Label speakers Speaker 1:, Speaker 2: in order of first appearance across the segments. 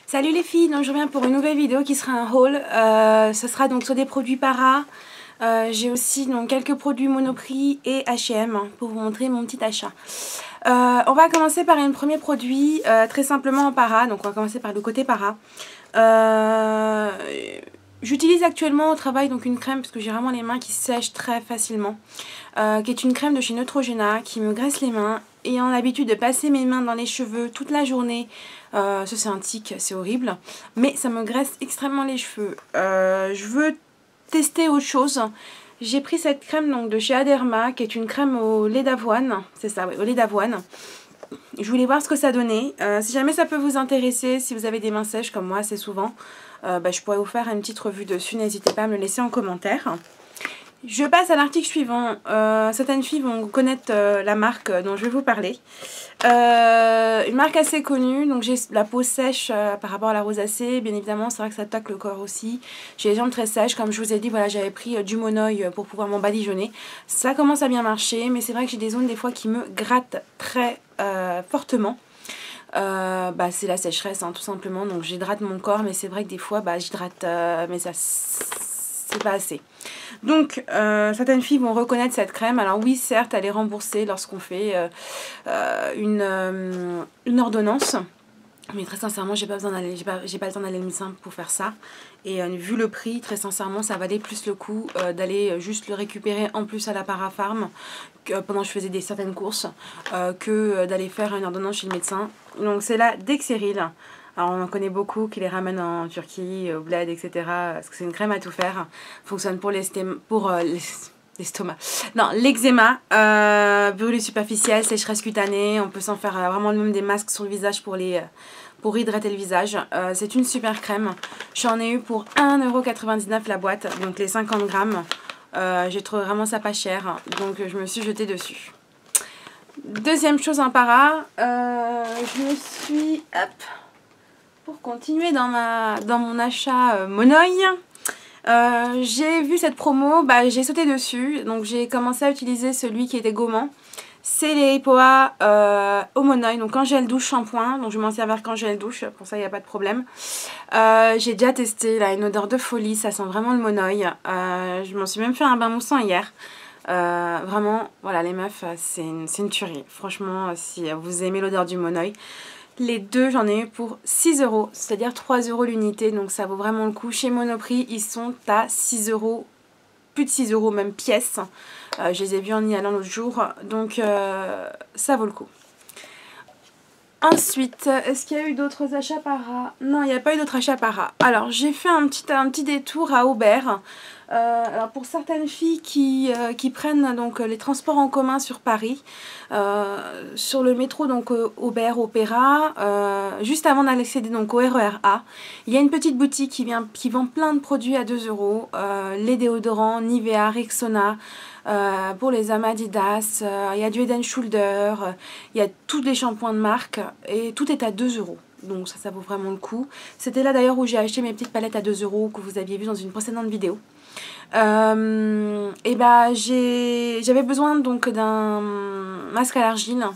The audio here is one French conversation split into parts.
Speaker 1: Salut les filles, donc je reviens pour une nouvelle vidéo qui sera un haul. Ce sera donc sur des produits Para. J'ai aussi donc quelques produits Monoprix et H&M pour vous montrer mon petit achat. On va commencer par un premier produit très simplement en Para. Donc on va commencer par le côté Para. J'utilise actuellement au travail donc une crème parce que j'ai vraiment les mains qui sèchent très facilement. Qui est une crème de chez Neutrogena qui me graisse les mains. Ayant l'habitude de passer mes mains dans les cheveux toute la journée, ça c'est un tic, c'est horrible, mais ça me graisse extrêmement les cheveux. Je veux tester autre chose. J'ai pris cette crème donc de chez Aderma qui est une crème au lait d'avoine, c'est ça, oui, au lait d'avoine. Je voulais voir ce que ça donnait. Si jamais ça peut vous intéresser, si vous avez des mains sèches comme moi assez souvent, je pourrais vous faire une petite revue dessus, n'hésitez pas à me le laisser en commentaire. Je passe à l'article suivant. Certaines filles vont connaître la marque dont je vais vous parler. Une marque assez connue, donc j'ai la peau sèche par rapport à la rosacée, bien évidemment, c'est vrai que ça attaque le corps aussi. J'ai les jambes très sèches, comme je vous ai dit, voilà, j'avais pris du Monoeil pour pouvoir m'embadigeonner. Ça commence à bien marcher, mais c'est vrai que j'ai des zones des fois qui me grattent très fortement. C'est la sécheresse tout simplement, donc j'hydrate mon corps, mais c'est vrai que des fois j'hydrate, mais ça c'est pas assez. Donc certaines filles vont reconnaître cette crème. Alors oui, certes elle est remboursée lorsqu'on fait une ordonnance, mais très sincèrement j'ai pas besoin d'aller, j'ai pas le temps d'aller au médecin pour faire ça. Et vu le prix, très sincèrement ça valait plus le coup d'aller juste le récupérer en plus à la Parafarm pendant que je faisais certaines courses que d'aller faire une ordonnance chez le médecin. Donc c'est la Dexeryl. Alors on en connaît beaucoup qui les ramènent en Turquie, au bled, etc. Parce que c'est une crème à tout faire. Fonctionne pour l'estomac. Non, l'eczéma, brûlure superficielle, sécheresse cutanée. On peut s'en faire vraiment même des masques sur le visage pour hydrater le visage. C'est une super crème. J'en ai eu pour 1,99 € la boîte, donc les 50 grammes. J'ai trouvé vraiment ça pas cher, donc je me suis jetée dessus. Deuxième chose en Para, je me suis... Hop, pour continuer dans mon achat Monoeil, j'ai vu cette promo, j'ai sauté dessus, donc j'ai commencé à utiliser celui qui était gommant. C'est les Epoa au Monoeil, donc quand gel douche shampoing, donc je vais m'en servir quand gel douche, pour ça il n'y a pas de problème. J'ai déjà testé, là, une odeur de folie, ça sent vraiment le Monoeil. Je m'en suis même fait un bain moussant hier. Vraiment, voilà les meufs, c'est une tuerie. Franchement, si vous aimez l'odeur du Monoeil. Les deux, j'en ai eu pour 6 €, c'est-à-dire 3 € l'unité, donc ça vaut vraiment le coup. Chez Monoprix, ils sont à 6 €, plus de 6 € même pièce. Je les ai vus en y allant l'autre jour, donc ça vaut le coup. Ensuite, est-ce qu'il y a eu d'autres achats Para? Non, il n'y a pas eu d'autres achats Para. Alors, j'ai fait un petit détour à Aubert. Alors, pour certaines filles qui prennent donc les transports en commun sur Paris, sur le métro donc Aubert, Opéra, juste avant d'accéder donc au RER A, il y a une petite boutique qui vend plein de produits à 2 €. Les déodorants, Nivea, Rexona. Pour les hommes Adidas, il y a du Head & Shoulder, il y a tous les shampoings de marque et tout est à 2 €. Donc ça vaut vraiment le coup. C'était là d'ailleurs où j'ai acheté mes petites palettes à 2 € que vous aviez vu dans une précédente vidéo. J'avais besoin donc d'un masque à l'argile.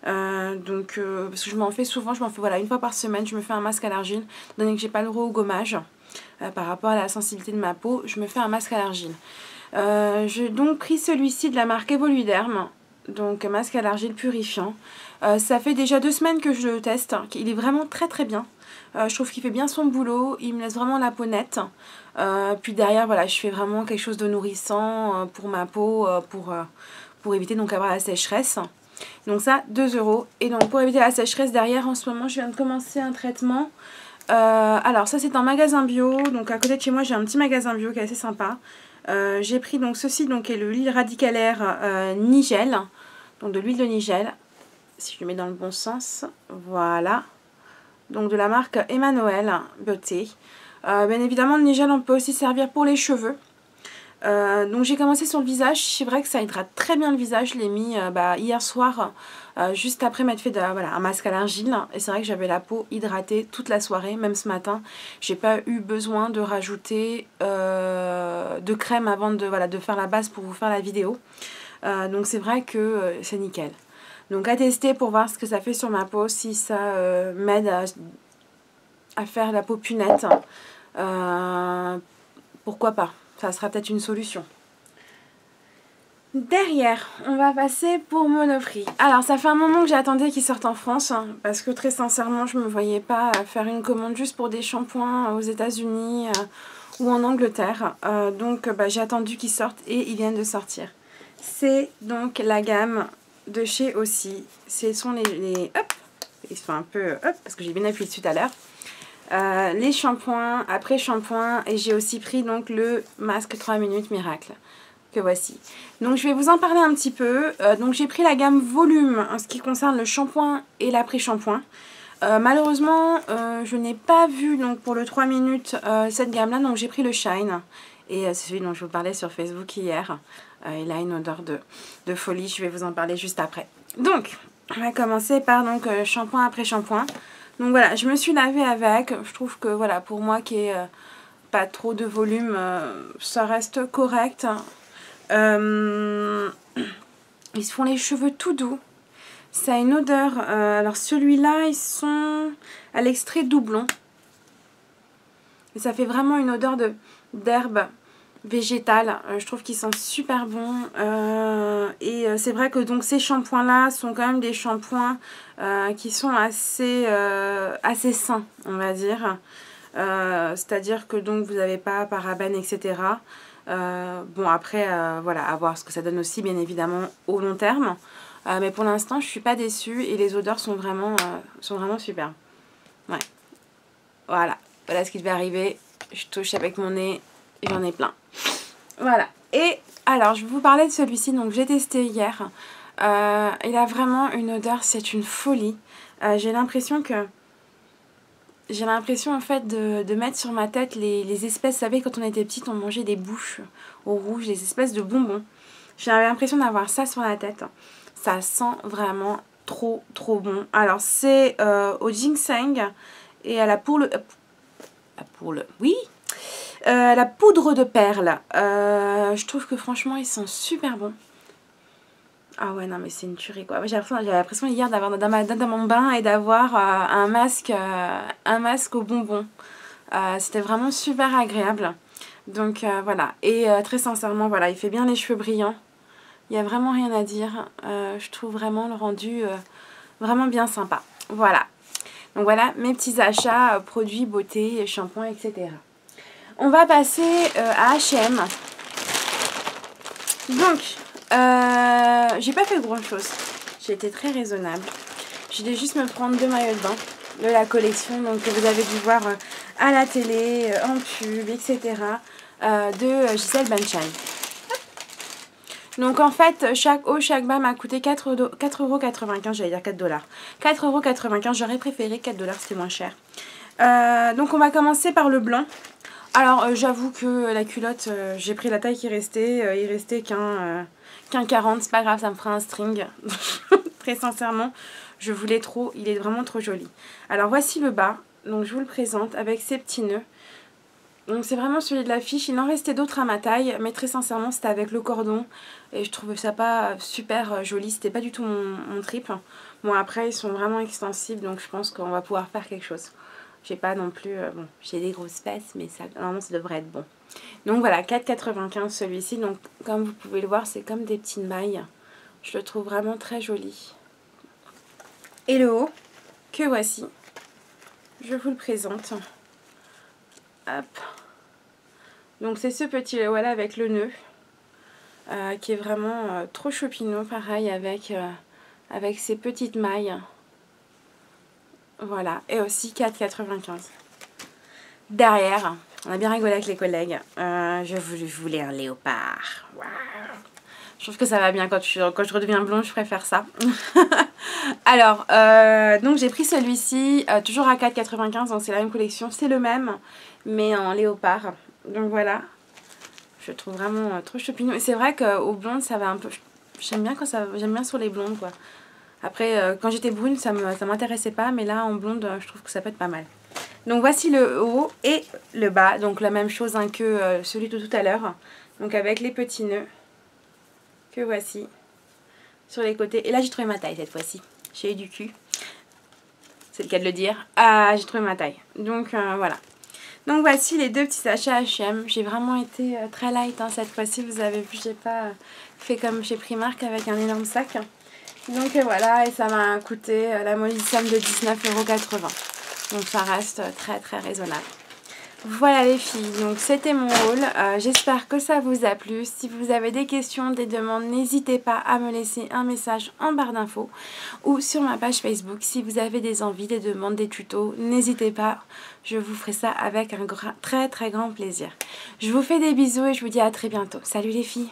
Speaker 1: Parce que je m'en fais souvent, voilà, une fois par semaine, je me fais un masque à l'argile, étant donné que j'ai pas le droit au gommage par rapport à la sensibilité de ma peau, je me fais un masque à l'argile. J'ai donc pris celui-ci de la marque Evoluderm, donc masque à l'argile purifiant. Ça fait déjà 2 semaines que je le teste, il est vraiment très très bien. Je trouve qu'il fait bien son boulot, il me laisse vraiment la peau nette. Puis derrière, voilà, je fais vraiment quelque chose de nourrissant pour ma peau, pour éviter donc avoir la sécheresse. Donc ça, 2 €. Et donc pour éviter la sécheresse, derrière, en ce moment, je viens de commencer un traitement. Alors ça, c'est un magasin bio. Donc à côté de chez moi, j'ai un petit magasin bio qui est assez sympa. J'ai pris donc ceci, donc, qui est l'huile radicalaire Nigel. Donc de l'huile de Nigel. Si je le mets dans le bon sens. Voilà. Donc de la marque Emmanuel Beauté. Bien évidemment, le Nigel, on peut aussi servir pour les cheveux. Donc j'ai commencé sur le visage, c'est vrai que ça hydrate très bien le visage, je l'ai mis hier soir, juste après m'être fait un masque à l'argile, et c'est vrai que j'avais la peau hydratée toute la soirée, même ce matin, j'ai pas eu besoin de rajouter de crème avant de faire la base pour vous faire la vidéo, donc c'est vrai que c'est nickel. Donc à tester pour voir ce que ça fait sur ma peau, si ça m'aide à faire la peau plus nette, pourquoi pas, ça sera peut-être une solution. Derrière, on va passer pour Monoprix. Alors, ça fait un moment que j'attendais qu'ils sortent en France, hein, parce que très sincèrement, je me voyais pas faire une commande juste pour des shampoings aux États-Unis ou en Angleterre. Donc, j'ai attendu qu'ils sortent et ils viennent de sortir. C'est donc la gamme de chez Aussi. Ce sont les hop, ils sont un peu hop, parce que j'ai bien appuyé dessus tout à l'heure. Les shampoings, après shampoing, et j'ai aussi pris donc le masque 3 minutes miracle. Que voici. Donc je vais vous en parler un petit peu. Donc j'ai pris la gamme volume en ce qui concerne le shampoing et l'après-shampoing. Malheureusement, je n'ai pas vu donc pour le 3 minutes cette gamme-là, donc j'ai pris le Shine. Et c'est celui dont je vous parlais sur Facebook hier. Il a une odeur de folie, je vais vous en parler juste après. Donc, on va commencer par donc shampoing après shampoing. Donc voilà, je me suis lavée avec. Je trouve que voilà, pour moi qui ai pas trop de volume, ça reste correct. Ils se font les cheveux tout doux. Ça a une odeur. Alors celui-là, ils sont à l'extrait doublon. Et ça fait vraiment une odeur d'herbe végétale. Je trouve qu'ils sont super bons. C'est vrai que donc ces shampoings-là sont quand même des shampoings qui sont assez sains, on va dire. C'est-à-dire que donc vous n'avez pas parabènes, etc. Bon après voilà, à voir ce que ça donne aussi bien évidemment au long terme, mais pour l'instant je suis pas déçue et les odeurs sont vraiment super. Ouais, voilà ce qui devait arriver. Je touche avec mon nez et j'en ai plein. Voilà. Et alors je vais vous parler de celui-ci, donc j'ai testé hier. Il a vraiment une odeur, c'est une folie. J'ai l'impression en fait de mettre sur ma tête les espèces, vous savez quand on était petite on mangeait des bouches au rouge, des espèces de bonbons. J'avais l'impression d'avoir ça sur la tête. Ça sent vraiment trop bon. Alors c'est au ginseng et à la la poudre de perle. Je trouve que franchement ils sont super bons. Ah ouais, non mais c'est une tuerie quoi. J'avais l'impression hier d'avoir dans mon bain et d'avoir un masque aux bonbons. C'était vraiment super agréable. Donc voilà. Et très sincèrement, voilà, il fait bien les cheveux brillants. Il n'y a vraiment rien à dire. Je trouve vraiment le rendu vraiment bien sympa. Voilà. Donc voilà mes petits achats, produits, beauté, shampoing, etc. On va passer à H&M. Donc... j'ai pas fait grand chose, j'ai été très raisonnable. J'ai dû juste me prendre 2 maillots de bain de la collection donc, que vous avez dû voir à la télé, en pub, etc. De Gisèle Bündchen. Donc en fait, chaque haut, chaque bas m'a coûté 4,95 €, j'allais dire 4 $. 4,95 €, j'aurais préféré 4 $, c'était moins cher. Donc on va commencer par le blanc. Alors j'avoue que la culotte, j'ai pris la taille qui restait, il restait qu'un 40, c'est pas grave, ça me fera un string. Très sincèrement, je voulais trop, il est vraiment trop joli. Alors voici le bas, donc je vous le présente avec ses petits nœuds. Donc c'est vraiment celui de la fiche, il en restait d'autres à ma taille, mais très sincèrement c'était avec le cordon. Et je trouvais ça pas super joli, c'était pas du tout mon trip. Bon après ils sont vraiment extensibles, donc je pense qu'on va pouvoir faire quelque chose. J'ai pas non plus, bon j'ai des grosses fesses, mais ça, normalement ça devrait être bon. Donc voilà, 4,95 celui-ci. Donc comme vous pouvez le voir, c'est comme des petites mailles. Je le trouve vraiment très joli. Et le haut, que voici. Je vous le présente. Hop. Donc c'est ce petit haut là avec le nœud. Qui est vraiment trop choupinou. Pareil avec ces petites mailles. Voilà. Et aussi 4,95. Derrière... On a bien rigolé avec les collègues. Je voulais un léopard. Wow. Je trouve que ça va bien quand je redeviens blonde, je préfère ça. Alors, donc j'ai pris celui-ci, toujours à 4,95 €, donc c'est la même collection, c'est le même, mais en léopard. Donc voilà, je le trouve vraiment trop choupinou. Et c'est vrai qu'aux blondes, ça va un peu... J'aime bien sur les blondes, quoi. Après, quand j'étais brune, ça m'intéressait pas, mais là, en blonde, je trouve que ça peut être pas mal. Donc voici le haut et le bas, donc la même chose hein, que celui de tout à l'heure. Donc avec les petits nœuds que voici sur les côtés. Et là j'ai trouvé ma taille cette fois-ci, j'ai eu du cul. c'est le cas de le dire, j'ai trouvé ma taille. Donc voilà. Donc voici les 2 petits achats H&M. J'ai vraiment été très light hein, cette fois-ci. Vous avez vu, j'ai pas fait comme chez Primark avec un énorme sac. Donc voilà, et ça m'a coûté la modique somme de 19,80 €. Donc ça reste très très raisonnable. Voilà les filles, donc c'était mon haul. J'espère que ça vous a plu. Si vous avez des questions, des demandes, n'hésitez pas à me laisser un message en barre d'infos ou sur ma page Facebook. Si vous avez des envies, des demandes, des tutos, n'hésitez pas. Je vous ferai ça avec un très très grand plaisir. Je vous fais des bisous et je vous dis à très bientôt. Salut les filles!